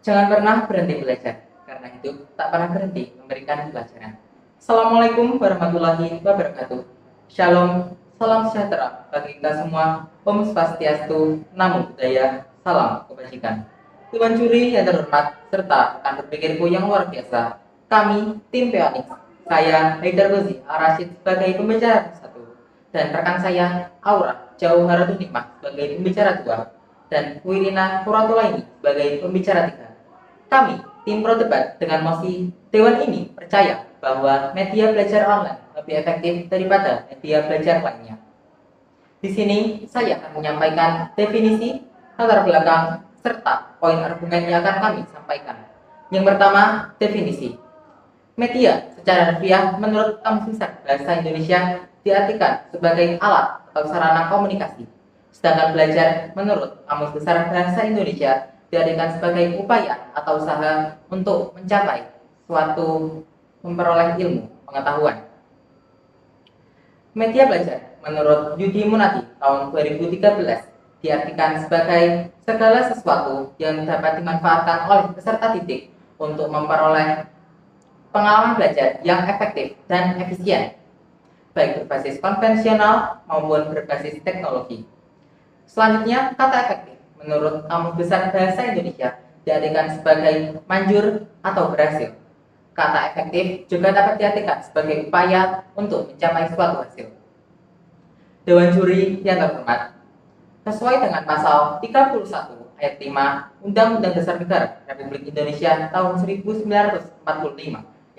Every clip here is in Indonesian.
Jangan pernah berhenti belajar, karena hidup tak pernah berhenti memberikan pelajaran. Assalamualaikum warahmatullahi wabarakatuh. Shalom, salam sejahtera bagi kita semua. Om Swastiastu, Namo Buddhaya, salam kebajikan. Tuan juri yang terhormat, serta rekan berpikirku yang luar biasa, kami, tim Peonix, saya Haidar Gozi Al-Rashid sebagai pembicara satu, dan rekan saya Aura Jauh Haratun Nikmah sebagai pembicara dua, dan Wirina Puratulaini sebagai pembicara tiga. Kami, tim Pro Debat dengan mosi Dewan ini percaya bahwa media belajar online lebih efektif daripada media belajar lainnya. Di sini saya akan menyampaikan definisi, latar belakang, serta poin argumen yang akan kami sampaikan. Yang pertama, definisi. Media secara harfiah menurut Kamus Besar Bahasa Indonesia diartikan sebagai alat atau sarana komunikasi. Sedangkan belajar menurut Kamus Besar Bahasa Indonesia diartikan sebagai upaya atau usaha untuk mencapai suatu memperoleh ilmu pengetahuan. Media belajar menurut Yudi Munati tahun 2013 diartikan sebagai segala sesuatu yang dapat dimanfaatkan oleh peserta didik untuk memperoleh pengalaman belajar yang efektif dan efisien, baik berbasis konvensional maupun berbasis teknologi. Selanjutnya, kata efektif menurut Kamus Besar Bahasa Indonesia diartikan sebagai manjur atau berhasil. Kata efektif juga dapat diartikan sebagai upaya untuk mencapai suatu hasil. Dewan juri yang terhormat, sesuai dengan pasal 31 ayat 5 Undang-Undang Dasar Negara Republik Indonesia tahun 1945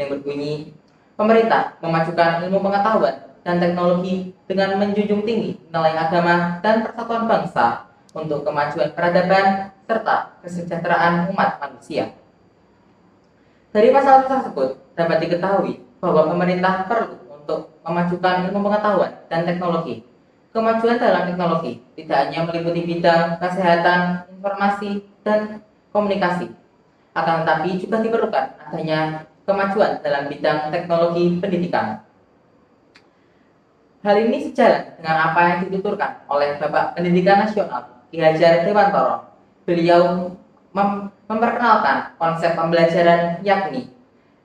yang berbunyi, pemerintah memajukan ilmu pengetahuan dan teknologi dengan menjunjung tinggi nilai agama dan persatuan bangsa untuk kemajuan peradaban serta kesejahteraan umat manusia. Dari pasal tersebut dapat diketahui bahwa pemerintah perlu untuk memajukan ilmu pengetahuan dan teknologi. Kemajuan dalam teknologi tidak hanya meliputi bidang kesehatan, informasi, dan komunikasi, akan tetapi juga diperlukan adanya kemajuan dalam bidang teknologi pendidikan. Hal ini sejalan dengan apa yang dituturkan oleh Bapak Pendidikan Nasional Ki Hajar Dewantoro. Beliau memperkenalkan konsep pembelajaran yakni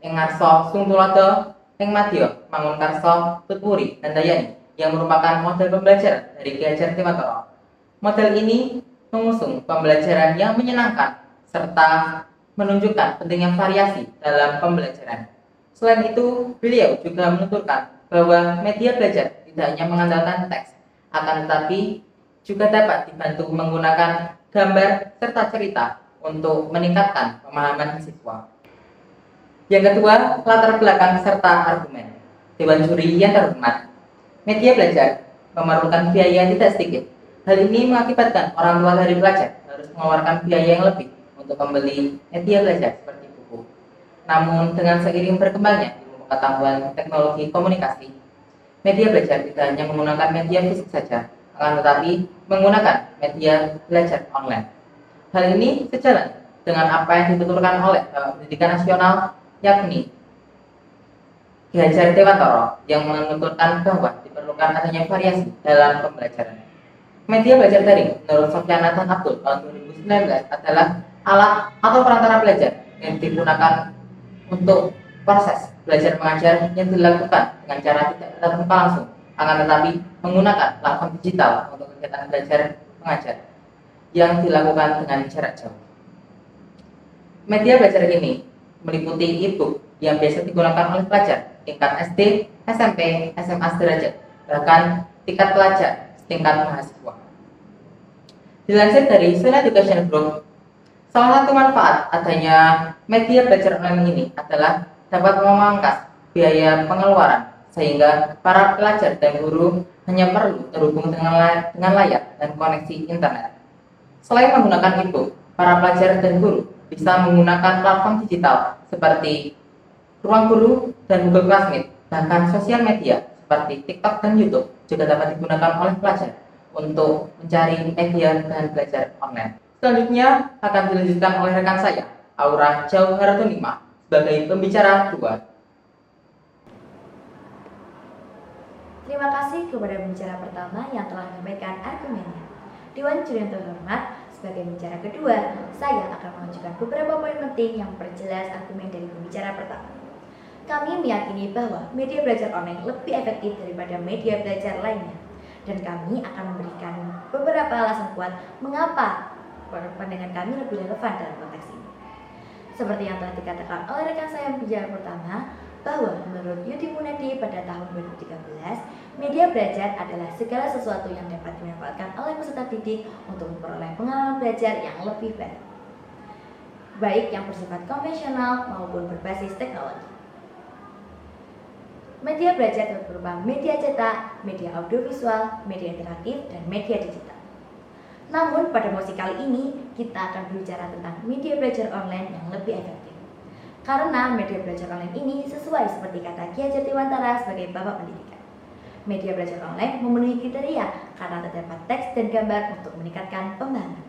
ing ngarsa sung tuladha, ing madya mangun karsa tutwuri handayani, yang merupakan model pembelajaran dari Ki Hajar Dewantoro. Model ini mengusung pembelajaran yang menyenangkan serta menunjukkan pentingnya variasi dalam pembelajaran. Selain itu, beliau juga menuturkan bahwa media belajar tidak hanya mengandalkan teks, akan tetapi juga dapat dibantu menggunakan gambar serta cerita untuk meningkatkan pemahaman siswa. Yang kedua, latar belakang serta argumen. Dewan juri yang terhormat, media belajar memerlukan biaya tidak sedikit. Hal ini mengakibatkan orang tua dari pelajar harus mengeluarkan biaya yang lebih untuk membeli media belajar seperti buku. Namun, dengan seiring berkembangnya ilmu pengetahuan teknologi komunikasi, media belajar tidak hanya menggunakan media fisik saja, akan tetapi menggunakan media belajar online. Hal ini sejalan dengan apa yang dituturkan oleh Bapak Pendidikan Nasional, yakni Ki Hajar Dewantoro, yang menuturkan bahwa diperlukan adanya variasi dalam pembelajaran. Media belajar daring menurut Sofyan Nathan Abdul tahun 2019 adalah alat atau perantara belajar yang digunakan untuk proses belajar mengajar yang dilakukan dengan cara tidak tatap muka langsung, akan tetapi menggunakan platform digital untuk kegiatan belajar mengajar yang dilakukan dengan jarak jauh. Media belajar ini meliputi e-book yang biasa digunakan oleh pelajar tingkat SD, SMP, SMA sederajat, bahkan tingkat pelajar tingkat mahasiswa. Dilansir dari Sun Education Group, salah satu manfaat adanya media belajar online ini adalah dapat memangkas biaya pengeluaran, sehingga para pelajar dan guru hanya perlu terhubung dengan layar dan koneksi internet. Selain menggunakan e-book, para pelajar dan guru bisa menggunakan platform digital seperti Ruang Guru dan Google Classroom, bahkan sosial media seperti TikTok dan YouTube juga dapat digunakan oleh pelajar untuk mencari media dan belajar online. Selanjutnya akan dilanjutkan oleh rekan saya, Aura Jauh Haratun Nikmah, sebagai pembicara dua. Terima kasih kepada pembicara pertama yang telah menyampaikan argumennya. Dewan juri yang terhormat, Sebagai pembicara kedua, saya akan mengajukan beberapa poin penting yang memperjelas argumen dari pembicara pertama. Kami meyakini bahwa media belajar online lebih efektif daripada media belajar lainnya, dan kami akan memberikan beberapa alasan kuat mengapa pandangan kami lebih relevan dalam konteks ini. Seperti yang telah dikatakan oleh rekan saya pembicara pertama, bahwa menurut Yudi Munadi pada tahun 2013, media belajar adalah segala sesuatu yang dapat dimanfaatkan oleh peserta didik untuk memperoleh pengalaman belajar yang lebih baik, baik yang bersifat konvensional maupun berbasis teknologi. Media belajar dapat berupa media cetak, media audiovisual, media interaktif, dan media digital. Namun pada musik kali ini kita akan berbicara tentang media belajar online yang lebih efektif. Karena media belajar online ini sesuai seperti kata Ki Hajar Dewantara sebagai Bapak Pendidikan. Media belajar online memenuhi kriteria karena terdapat teks dan gambar untuk meningkatkan pemahaman.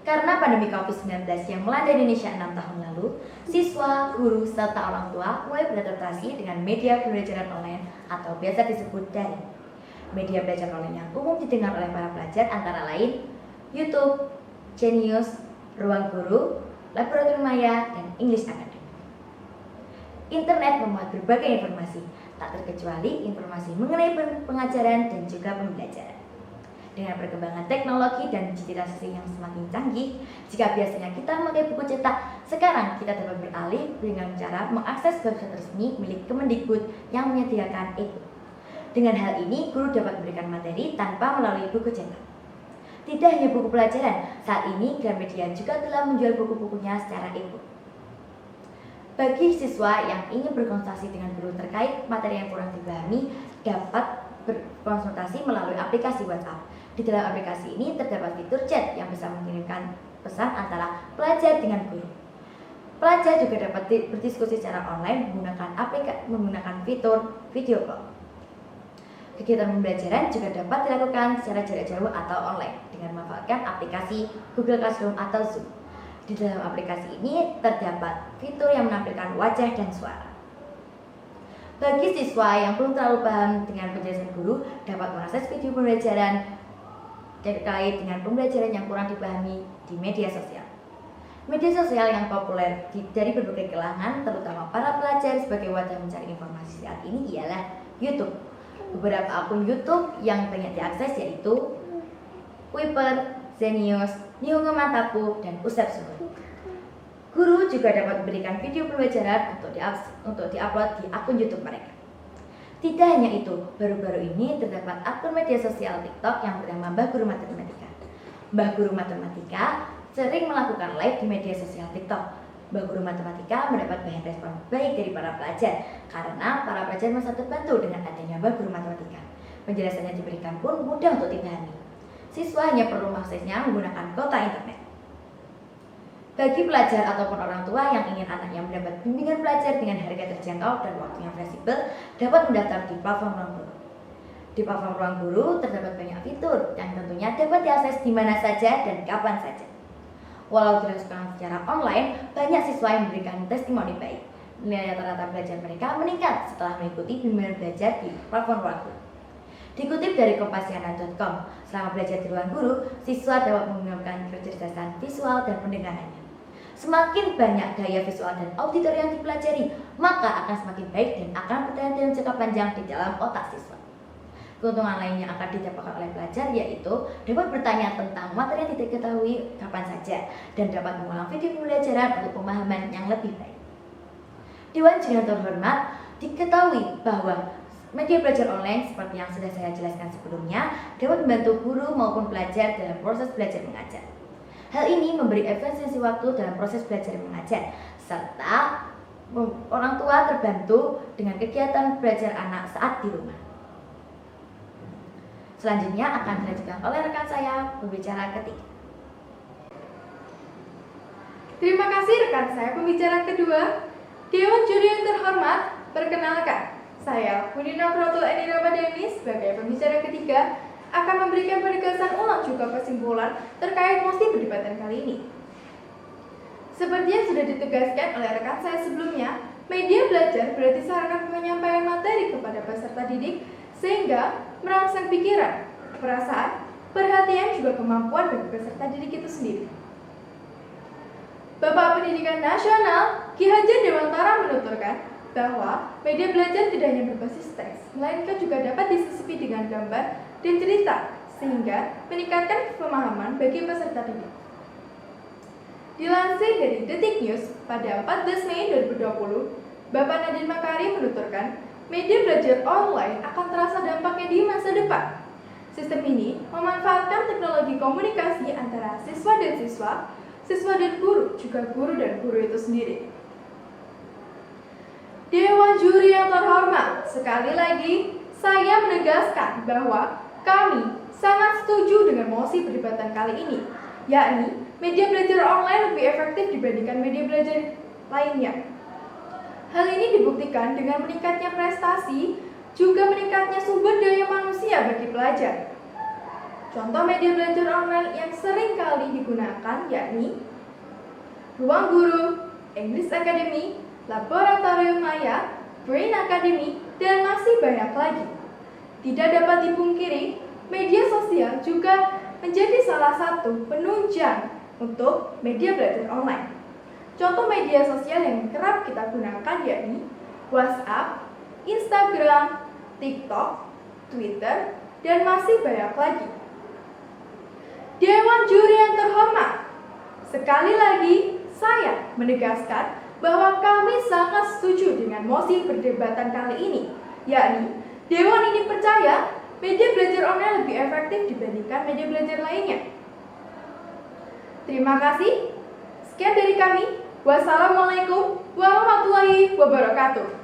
Karena pandemi COVID-19 yang melanda Indonesia 6 tahun lalu, siswa, guru, serta orang tua mulai beradaptasi dengan media pembelajaran online atau biasa disebut daring. Media belajar online yang umum didengar oleh para pelajar antara lain YouTube, Genius, Ruang Guru, Laboratorium Maya, dan English Academy. Internet memuat berbagai informasi, tak terkecuali informasi mengenai pengajaran dan juga pembelajaran. Dengan perkembangan teknologi dan digitalisasi yang semakin canggih, jika biasanya kita memakai buku cetak, sekarang kita dapat beralih dengan cara mengakses website resmi milik Kemendikbud yang menyediakan e-book. Dengan hal ini, guru dapat memberikan materi tanpa melalui buku cetak. Tidak hanya buku pelajaran, saat ini Gramedia juga telah menjual buku-bukunya secara e-book. Bagi siswa yang ingin berkonsultasi dengan guru terkait materi yang kurang dipahami, dapat berkonsultasi melalui aplikasi WhatsApp. Di dalam aplikasi ini terdapat fitur chat yang bisa mengirimkan pesan antara pelajar dengan guru. Pelajar juga dapat berdiskusi secara online menggunakan fitur video call. Kegiatan pembelajaran juga dapat dilakukan secara jarak jauh atau online dengan memanfaatkan aplikasi Google Classroom atau Zoom. Di dalam aplikasi ini terdapat fitur yang menampilkan wajah dan suara. Bagi siswa yang belum terlalu paham dengan penjelasan guru, dapat mengakses video pembelajaran terkait dengan pembelajaran yang kurang dipahami di media sosial. Media sosial yang populer dari berbagai kalangan, terutama para pelajar sebagai wadah mencari informasi saat ini ialah YouTube. Beberapa akun YouTube yang banyak diakses yaitu Kuiper, Zenius, Nihongo Matapu, dan Usep Sumur. Guru juga dapat memberikan video pembelajaran untuk diupload di akun YouTube mereka. Tidak hanya itu, baru-baru ini terdapat akun media sosial TikTok yang bernama Mbah Guru Matematika. Mbah Guru Matematika sering melakukan live di media sosial TikTok. Mbah Guru Matematika mendapat banyak respon baik dari para pelajar karena para pelajar merasa terbantu dengan adanya Mbah Guru Matematika. Penjelasannya diberikan pun mudah untuk dipahami. Siswa hanya perlu mengaksesnya menggunakan kuota internet. Bagi pelajar ataupun orang tua yang ingin anaknya mendapat bimbingan belajar dengan harga terjangkau dan waktu yang fleksibel, dapat mendaftar di platform Ruang Guru. Di platform Ruang Guru terdapat banyak fitur yang tentunya dapat diakses di mana saja dan kapan saja. Walau dilakukan secara online, banyak siswa yang memberikan testimoni baik. Nilai rata-rata belajar mereka meningkat setelah mengikuti bimbingan belajar di platform Ruang Guru. Dikutip dari kompasiana.com, selama belajar di Ruang Guru, siswa dapat mengembangkan kecerdasan visual dan pendengarannya. Semakin banyak gaya visual dan auditori yang dipelajari, maka akan semakin baik dan akan bertahan dalam jangka panjang di dalam otak siswa. Keuntungan lain yang akan didapatkan oleh pelajar yaitu dapat bertanya tentang materi yang tidak diketahui kapan saja dan dapat mengulang video pembelajaran untuk pemahaman yang lebih baik. Dewan Juri yang terhormat, diketahui bahwa media belajar online seperti yang sudah saya jelaskan sebelumnya dapat membantu guru maupun pelajar dalam proses belajar mengajar. Hal ini memberi efisiensi waktu dalam proses belajar mengajar, serta orang tua terbantu dengan kegiatan belajar anak saat di rumah. Selanjutnya akan dilanjutkan oleh rekan saya pembicara ketiga. Terima kasih rekan saya pembicara kedua. Dewan Juri yang terhormat, perkenalkan, saya Budina Protul Eni Ramadhani sebagai pembicara ketiga akan memberikan penegasan ulang juga kesimpulan terkait mosi perdebatan kali ini. Seperti yang sudah ditegaskan oleh rekan saya sebelumnya, media belajar berarti sarana penyampaian materi kepada peserta didik sehingga merangsang pikiran, perasaan, perhatian juga kemampuan bagi peserta didik itu sendiri. Bapak Pendidikan Nasional Ki Hajar Dewantara menuturkan bahwa media belajar tidak hanya berbasis teks, melainkan juga dapat disisipi dengan gambar dan cerita, sehingga meningkatkan pemahaman bagi peserta didik. Dilansir dari Detik News pada 14 Mei 2020, Bapak Nadiem Makarim menuturkan, media belajar online akan terasa dampaknya di masa depan. Sistem ini memanfaatkan teknologi komunikasi antara siswa dan siswa, siswa dan guru, juga guru dan guru itu sendiri. Dewan juri yang terhormat, sekali lagi saya menegaskan bahwa kami sangat setuju dengan mosi perdebatan kali ini, yakni media belajar online lebih efektif dibandingkan media belajar lainnya. Hal ini dibuktikan dengan meningkatnya prestasi, juga meningkatnya sumber daya manusia bagi pelajar. Contoh media belajar online yang sering kali digunakan yakni Ruang Guru, English Academy, Laboratorium Maya, Brain Academy, dan masih banyak lagi. Tidak dapat dipungkiri, media sosial juga menjadi salah satu penunjang untuk media belajar online. Contoh media sosial yang kerap kita gunakan yakni WhatsApp, Instagram, TikTok, Twitter, dan masih banyak lagi. Dewan juri yang terhormat, sekali lagi saya menegaskan bahwa kami sangat setuju dengan mosi perdebatan kali ini, yakni Dewan ini percaya media belajar online lebih efektif dibandingkan media belajar lainnya. Terima kasih. Sekian dari kami. Wassalamualaikum warahmatullahi wabarakatuh.